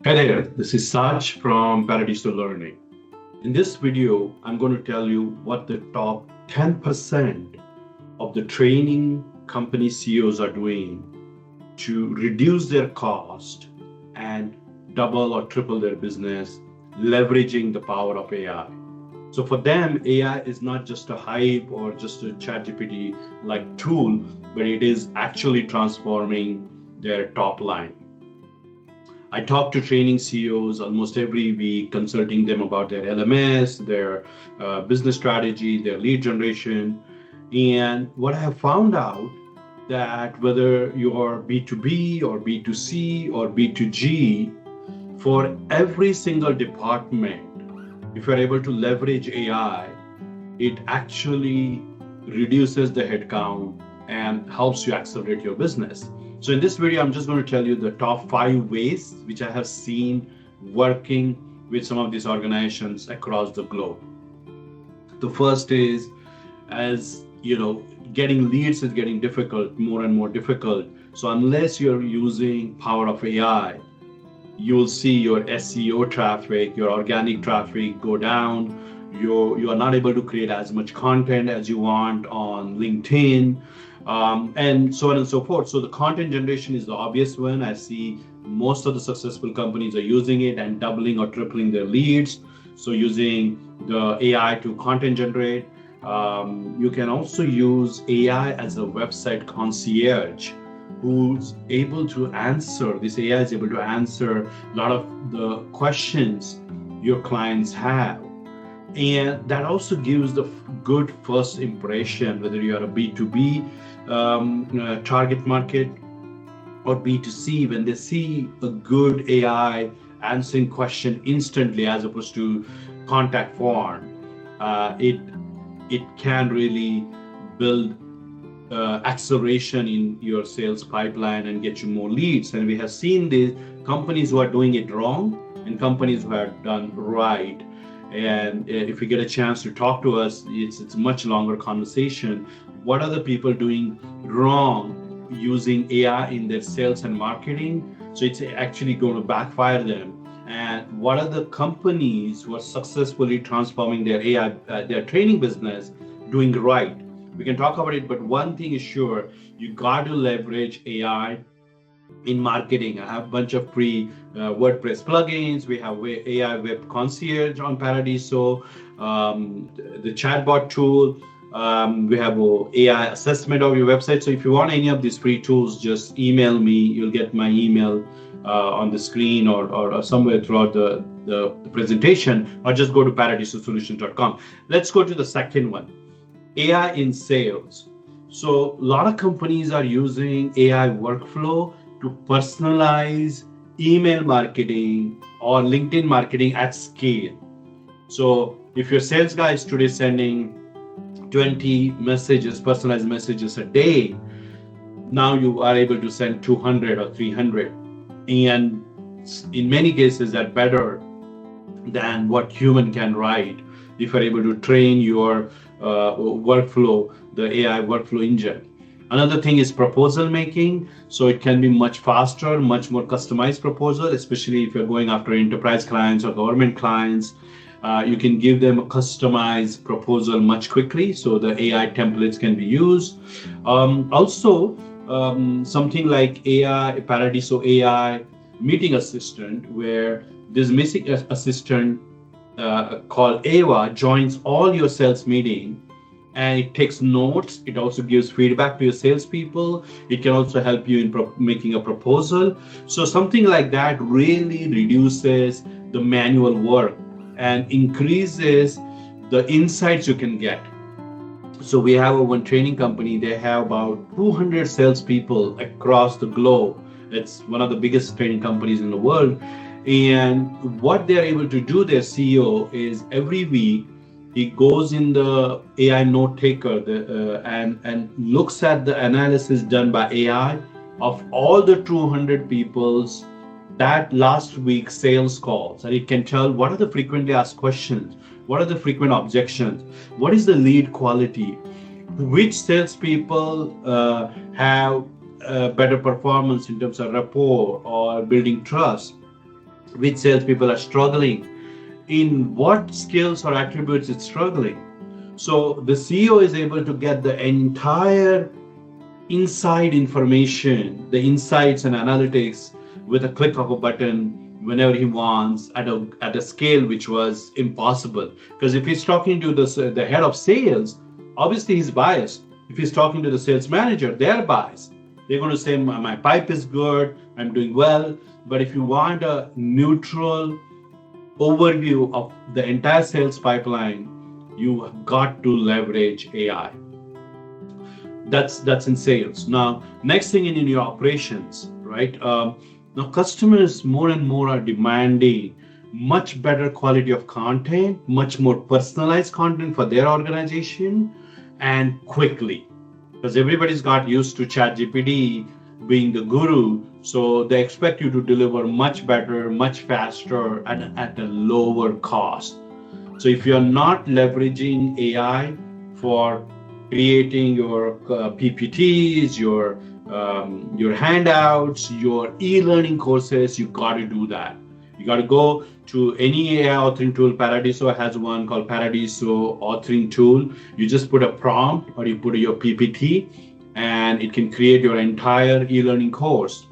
Hi there, this is Saj from Paradiso Learning. In this video, I'm going to tell you what the top 10% of the training company CEOs are doing to reduce their cost and double or triple their business, leveraging the power of AI. So for them, AI is not just a hype or just a ChatGPT like tool, but it is actually transforming their top line. I talk to training CEOs almost every week, consulting them about their LMS, their business strategy, their lead generation. And what I have found out that whether you're B2B or B2C or B2G, for every single department, if you're able to leverage AI, it actually reduces the headcount and helps you accelerate your business. So in this video, I'm just going to tell you the top 5 ways which I have seen working with some of these organizations across the globe. The first is, as you know, getting leads is getting difficult, more and more difficult. So unless you're using power of AI, you will see your SEO traffic, your organic traffic go down. You are not able to create as much content as you want on LinkedIn, and so on and so forth. So the content generation is the obvious one. I see most of the successful companies are using it and doubling or tripling their leads. So using the AI to content generate. You can also use AI as a website concierge who's able to answer, this AI is able to answer a lot of the questions your clients have. And that also gives the good first impression, whether you are a B2B target market or B2C, when they see a good AI answering question instantly as opposed to contact form, it can really build acceleration in your sales pipeline and get you more leads. And we have seen the companies who are doing it wrong and companies who have done right. And if you get a chance to talk to us, it's a much longer conversation. What are the people doing wrong using AI in their sales and marketing? So it's actually going to backfire them. And what are the companies who are successfully transforming their AI, their training business, doing right? We can talk about it, but one thing is sure, you got to leverage AI in marketing. I have a bunch of free WordPress plugins. We have AI Web Concierge on Paradiso, the chatbot tool. We have a AI assessment of your website. So if you want any of these free tools, just email me. You'll get my email on the screen or somewhere throughout the presentation, or just go to paradisosolutions.com. Let's go to the second one. AI in sales. So a lot of companies are using AI workflow to personalize email marketing or LinkedIn marketing at scale. So if your sales guy is today sending 20 messages, personalized messages a day, now you are able to send 200 or 300. And in many cases, that better than what human can write if you're able to train your workflow, the AI workflow engine. Another thing is proposal making. So it can be much faster, much more customized proposal, especially if you're going after enterprise clients or government clients. You can give them a customized proposal much quickly. So the AI templates can be used. Also, something like AI, Paradiso AI meeting assistant, where this meeting assistant called Ava joins all your sales meeting, and it takes notes. It also gives feedback to your salespeople. It can also help you in making a proposal. So something like that really reduces the manual work and increases the insights you can get. So we have one training company. They have about 200 salespeople across the globe. It's one of the biggest training companies in the world. And what they're able to do, their CEO, is every week he goes in the AI note taker and looks at the analysis done by AI of all the 200 people's that last week's sales calls, and it can tell what are the frequently asked questions, what are the frequent objections, what is the lead quality, which salespeople have better performance in terms of rapport or building trust. which salespeople are struggling, in what skills or attributes it's struggling. So the CEO is able to get the entire inside information, the insights and analytics with a click of a button whenever he wants at a scale which was impossible. Because if he's talking to the head of sales, obviously he's biased. If he's talking to the sales manager, they're biased. They're going to say, my pipe is good, I'm doing well. But if you want a neutral overview of the entire sales pipeline, you have got to leverage AI. That's in sales. Now, next thing in your operations, right? Now, customers more and more are demanding much better quality of content, much more personalized content for their organization, and quickly. Because everybody's got used to ChatGPT being the guru, so they expect you to deliver much better, much faster, and at a lower cost. So if you're not leveraging AI for creating your PPTs, your handouts, your e-learning courses, you got to do that. You got to go to any AI authoring tool. Paradiso has one called Paradiso authoring tool. You just put a prompt or you put your PPT and it can create your entire e-learning course.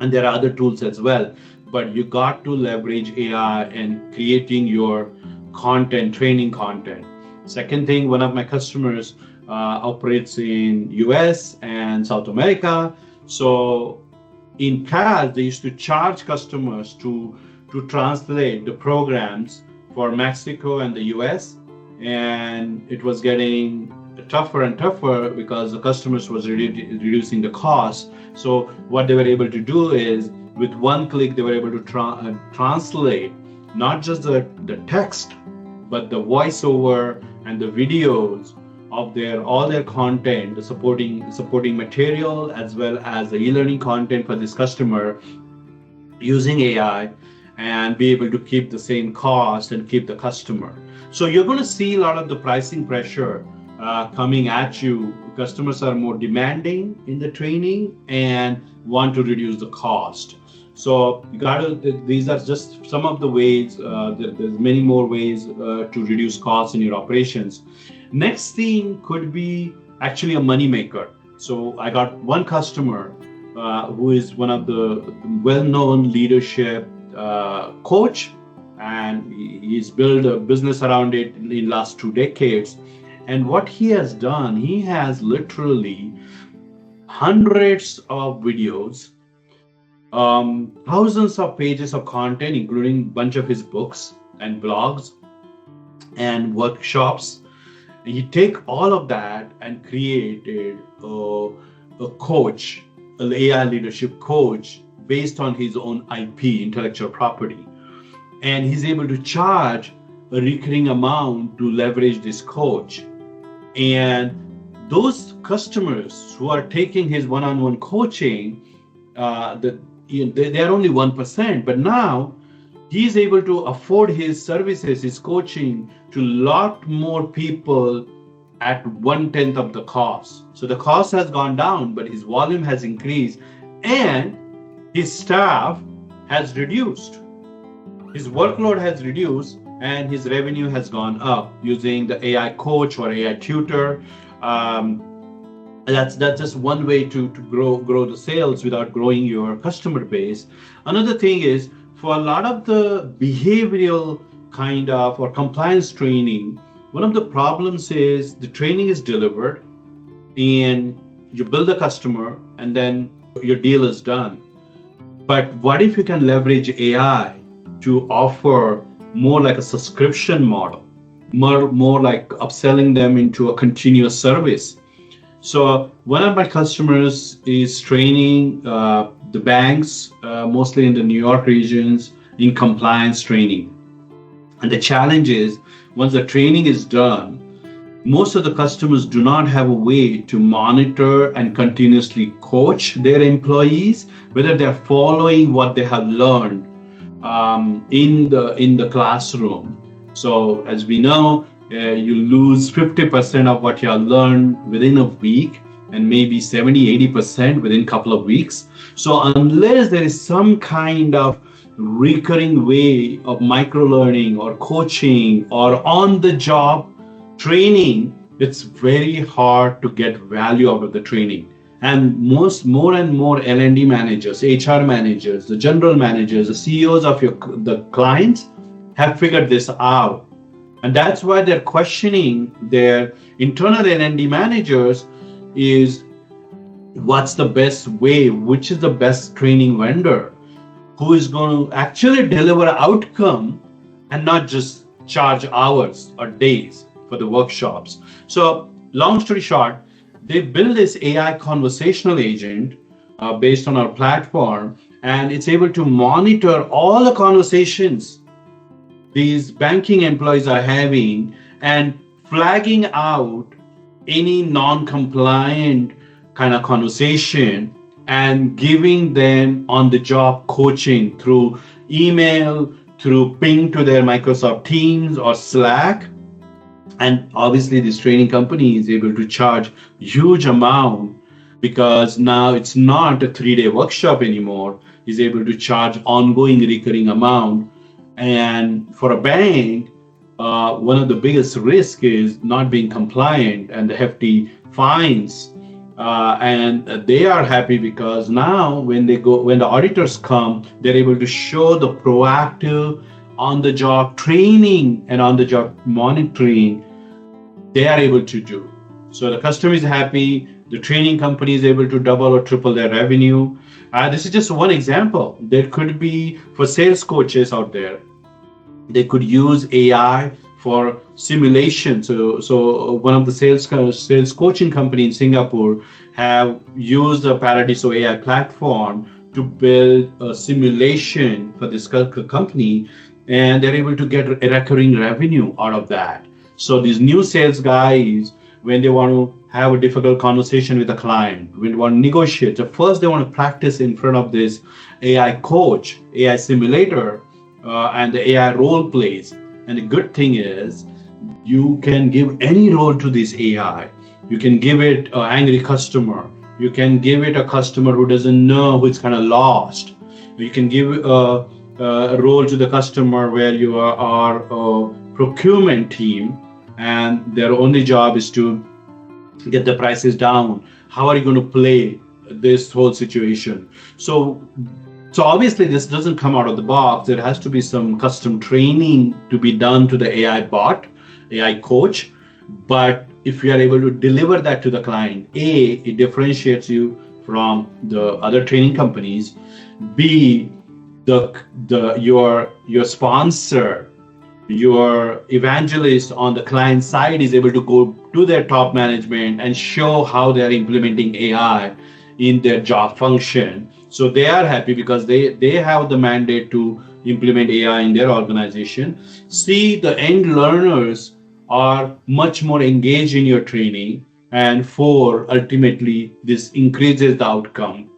And there are other tools as well, but you got to leverage AI and creating your content, training content. Second thing, one of my customers operates in US and South America. So in past, they used to charge customers to translate the programs for Mexico and the US. And it was getting tougher and tougher because the customers was reducing the cost. So what they were able to do is with one click, they were able to translate not just the text, but the voiceover and the videos of all their content, the supporting material, as well as the e-learning content for this customer using AI, and be able to keep the same cost and keep the customer. So you're going to see a lot of the pricing pressure coming at you. Customers are more demanding in the training and want to reduce the cost. So you got to, these are just some of the ways, there's many more ways to reduce costs in your operations. Next thing could be actually a money maker. So I got one customer who is one of the well-known leadership coach, and he's built a business around it in the last 2 decades. And what he has done, he has literally hundreds of videos, thousands of pages of content, including a bunch of his books and blogs and workshops. And he take all of that and created a coach, an AI leadership coach based on his own IP, intellectual property. And he's able to charge a recurring amount to leverage this coach. And those customers who are taking his one-on-one coaching, they are only 1%, but now he's able to afford his services, his coaching, to a lot more people at 1/10 of the cost. So the cost has gone down, but his volume has increased, and his staff has reduced. His workload has reduced, and his revenue has gone up using the AI coach or AI tutor. That's just one way to grow the sales without growing your customer base. Another thing is, for a lot of the behavioral kind of or compliance training, one of the problems is the training is delivered and you build a customer and then your deal is done. But what if you can leverage AI to offer more like a subscription model, more like upselling them into a continuous service? So one of my customers is training the banks, mostly in the New York regions, in compliance training. And the challenge is, once the training is done, most of the customers do not have a way to monitor and continuously coach their employees, whether they're following what they have learned in the classroom. So as we know, you lose 50% of what you have learned within a week, and maybe 70-80% within a couple of weeks. So unless there is some kind of recurring way of micro learning or coaching or on the job training, it's very hard to get value out of the training. And more and more L&D managers, HR managers, the general managers, the CEOs of the clients have figured this out. And that's why they're questioning their internal L&D managers is what's the best way, which is the best training vendor, who is going to actually deliver outcome and not just charge hours or days for the workshops. So long story short, they built this AI conversational agent based on our platform, and it's able to monitor all the conversations these banking employees are having and flagging out any non-compliant kind of conversation and giving them on-the-job coaching through email, through ping to their Microsoft Teams or Slack. And obviously this training company is able to charge huge amount because now it's not a 3-day workshop anymore. Is able to charge ongoing recurring amount. And for a bank, one of the biggest risks is not being compliant and the hefty fines. And they are happy because now when the auditors come, they're able to show the proactive on-the-job training and on-the-job monitoring they are able to do. So the customer is happy, the training company is able to double or triple their revenue. This is just one example. There could be for sales coaches out there, they could use AI for simulation. So one of the sales coaching company in Singapore have used the Paradiso AI platform to build a simulation for this company, and they're able to get a recurring revenue out of that. So these new sales guys, when they want to have a difficult conversation with a client, when they want to negotiate, so first they want to practice in front of this AI coach, AI simulator, and the AI role plays. And the good thing is you can give any role to this AI. You can give it an angry customer. You can give it a customer who doesn't know, who's kind of lost. You can give a role to the customer where you are a procurement team and their only job is to get the prices down. How are you going to play this whole situation? So obviously this doesn't come out of the box. There has to be some custom training to be done to the AI bot, AI coach. But if you are able to deliver that to the client, A, it differentiates you from the other training companies. B, your sponsor, your evangelist on the client side is able to go to their top management and show how they are implementing AI in their job function. So they are happy because they have the mandate to implement AI in their organization. C, the end learners are much more engaged in your training. And 4, ultimately, this increases the outcome.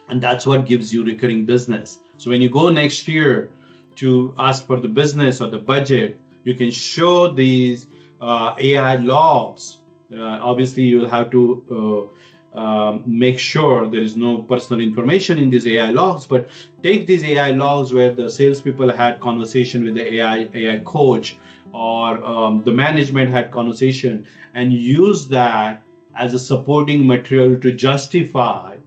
And that's what gives you recurring business. So when you go next year to ask for the business or the budget, you can show these AI logs. Obviously, you'll have to make sure there is no personal information in these AI logs, but take these AI logs where the salespeople had conversation with the AI coach or the management had conversation, and use that as a supporting material to justify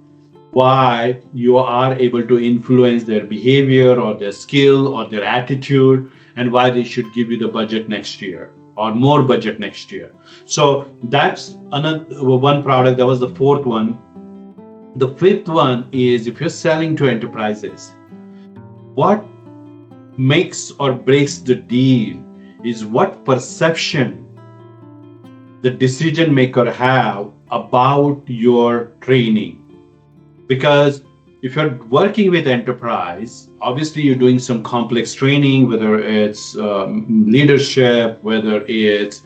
why you are able to influence their behavior or their skill or their attitude, and why they should give you the budget next year or more budget next year. So that's another one product. That was the 4th one. The 5th one is if you're selling to enterprises, what makes or breaks the deal is what perception the decision maker have about your training. Because if you're working with enterprise, obviously you're doing some complex training, whether it's leadership, whether it's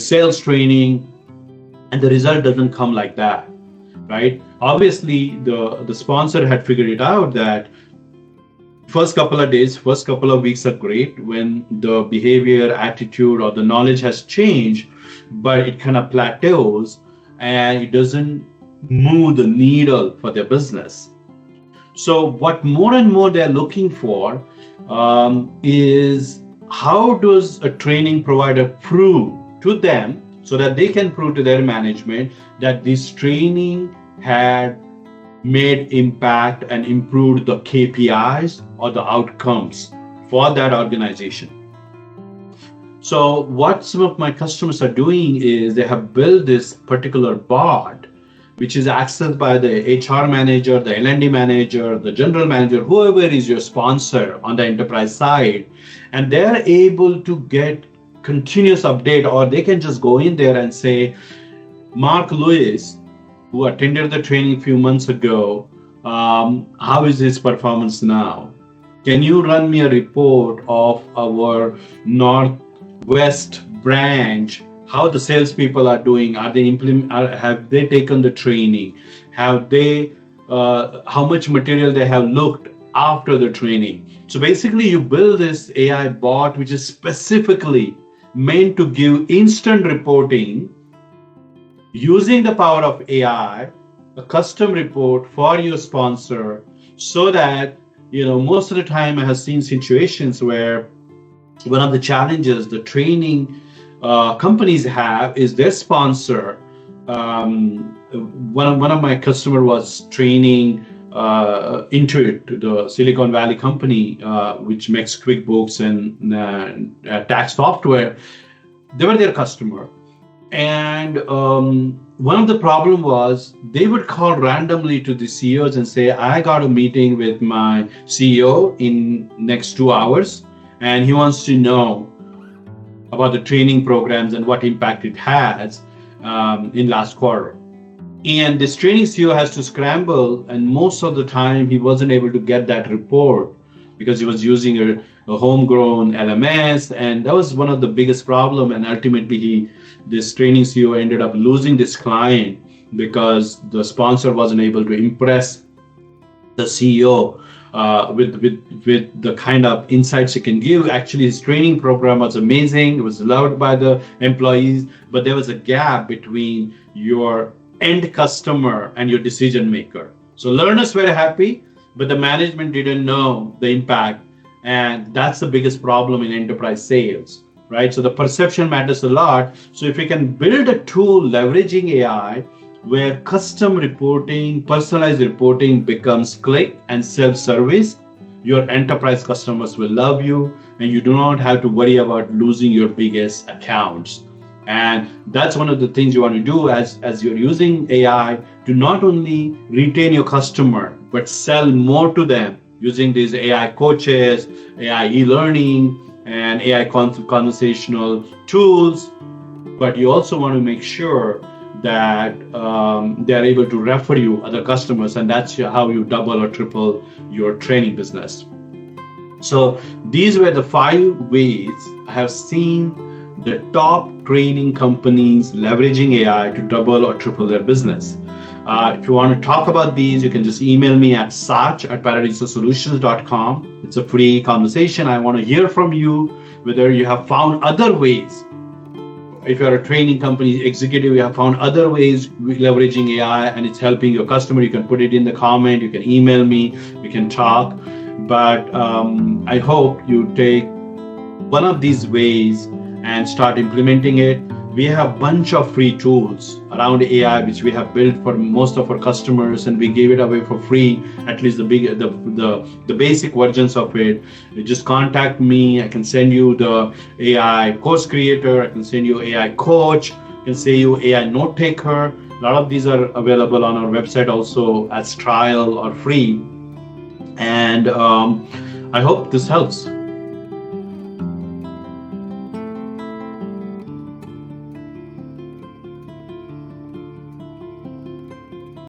sales training, and the result doesn't come like that, right? Obviously, the sponsor had figured it out that first couple of days, first couple of weeks are great when the behavior, attitude, or the knowledge has changed, but it kind of plateaus and it doesn't move the needle for their business. So what more and more they're looking for is how does a training provider prove to them so that they can prove to their management that this training had made impact and improved the KPIs or the outcomes for that organization. So what some of my customers are doing is they have built this particular bot, which is accessed by the HR manager, the L&D manager, the general manager, whoever is your sponsor on the enterprise side. And they're able to get continuous update, or they can just go in there and say, Mark Lewis, who attended the training a few months ago, how is his performance now? Can you run me a report of our Northwest branch, how the salespeople are doing? Are they have they taken the training? Have they, how much material they have looked after the training? So basically you build this AI bot, which is specifically meant to give instant reporting using the power of AI, a custom report for your sponsor, so that, most of the time I have seen situations where one of the challenges the training companies have is their sponsor. One of my customer was training Intuit, the Silicon Valley company, which makes QuickBooks and tax software. They were their customer. And one of the problem was they would call randomly to the CEOs and say, I got a meeting with my CEO in next 2 hours, and he wants to know about the training programs and what impact it has in last quarter. And this training CEO has to scramble, and most of the time he wasn't able to get that report because he was using a homegrown LMS, and that was one of the biggest problem. And ultimately this training CEO ended up losing this client because the sponsor wasn't able to impress the CEO with the kind of insights he can give. Actually, his training program was amazing. It was loved by the employees, but there was a gap between your end customer and your decision maker. So learners were happy, but the management didn't know the impact. And that's the biggest problem in enterprise sales, right? So the perception matters a lot. So if we can build a tool leveraging AI where custom reporting, personalized reporting becomes click and self-service, your enterprise customers will love you, and you do not have to worry about losing your biggest accounts. And that's one of the things you want to do as you're using AI to not only retain your customer, but sell more to them using these AI coaches, AI e-learning, and AI conversational tools. But you also want to make sure that they're able to refer you other customers, and that's how you double or triple your training business. So these were the 5 ways I have seen the top training companies leveraging AI to double or triple their business. If you want to talk about these, you can just email me at sach@paradisosolutions.com. It's a free conversation. I want to hear from you whether you have found other ways. If you're a training company executive, you have found other ways leveraging AI and it's helping your customer, you can put it in the comment, you can email me, we can talk. But I hope you take one of these ways and start implementing it. We have a bunch of free tools around AI, which we have built for most of our customers, and we gave it away for free, at least the basic versions of it. You just contact me. I can send you the AI course creator. I can send you AI coach. I can send you AI note taker. A lot of these are available on our website also as trial or free. And I hope this helps.